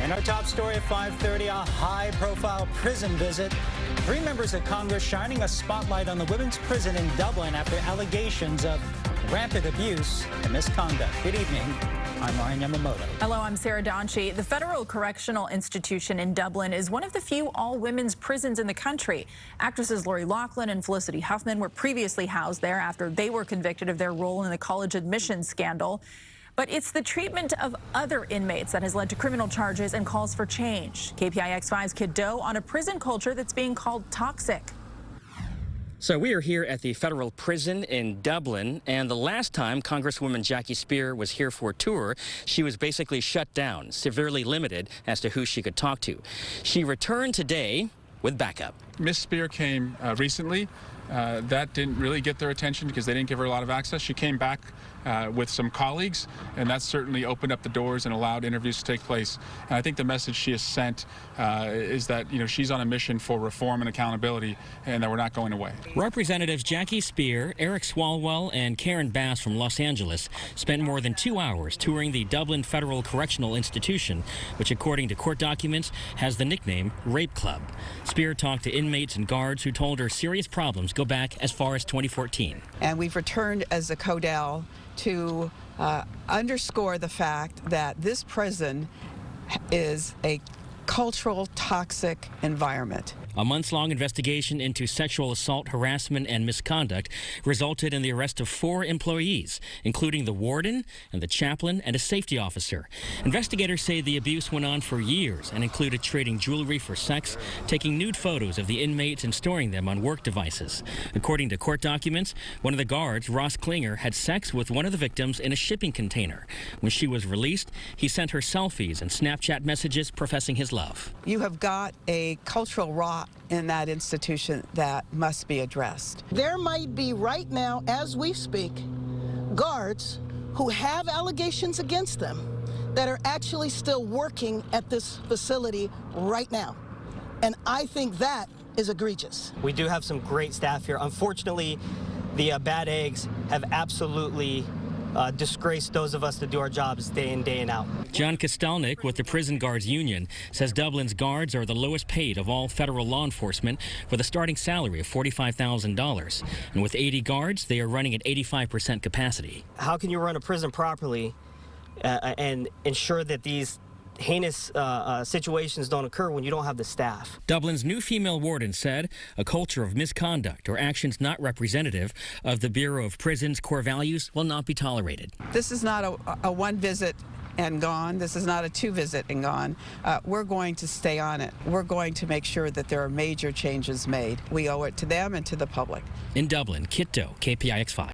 And our top story at 5:30, a high-profile prison visit. 3 members of Congress shining a spotlight on the women's prison in Dublin after allegations of rampant abuse and misconduct. Good evening. I'm Ryan Yamamoto. Hello, I'm Sarah Donchi. The Federal Correctional Institution in Dublin is one of the few all-women's prisons in the country. Actresses Lori Loughlin and Felicity Huffman were previously housed there after they were convicted of their role in the college admissions scandal. But it's the treatment of other inmates that has led to criminal charges and calls for change. KPIX 5's Kiet Do on a prison culture that's being called toxic. So we are here at the federal prison in Dublin, and the last time Congresswoman Jackie Speer was here for a tour, she was basically shut down, severely limited as to who she could talk to. She returned today with backup. Miss Speer came recently. That didn't really get their attention because they didn't give her a lot of access. She came back with some colleagues, and that certainly opened up the doors and allowed interviews to take place. And I think the message she has sent is that, she's on a mission for reform and accountability, and that we're not going away. Representatives Jackie Speer, Eric Swalwell, and Karen Bass from Los Angeles spent more than 2 hours touring the Dublin Federal Correctional Institution, which, according to court documents, has the nickname Rape Club. Speer talked to inmates and guards who told her serious problems go back as far as 2014. And we've returned as a CODEL to underscore the fact that this prison is a cultural toxic environment. A months-long investigation into sexual assault, harassment, and misconduct resulted in the arrest of 4 employees, including the warden and the chaplain and a safety officer. Investigators say the abuse went on for years and included trading jewelry for sex, taking nude photos of the inmates and storing them on work devices. According to court documents, one of the guards, Ross Klinger, had sex with one of the victims in a shipping container. When she was released, he sent her selfies and Snapchat messages professing his love. You have got a cultural rot in that institution that must be addressed. There might be right now, as we speak, guards who have allegations against them that are actually still working at this facility right now. And I think that is egregious. We do have some great staff here. Unfortunately, the bad eggs have absolutely disgraced those of us that do our jobs day in, day out. John Kostelnik with the Prison Guards Union says Dublin's guards are the lowest paid of all federal law enforcement with a starting salary of $45,000. And with 80 guards, they are running at 85% capacity. How can you run a prison properly and ensure that these heinous situations don't occur when you don't have the staff? Dublin's new female warden said a culture of misconduct or actions not representative of the Bureau of Prisons' core values will not be tolerated. This is not a one visit and gone. This is not a 2 visit and gone. We're going to stay on it. We're going to make sure that there are major changes made. We owe it to them and to the public. In Dublin, Kiet Do, KPIX 5.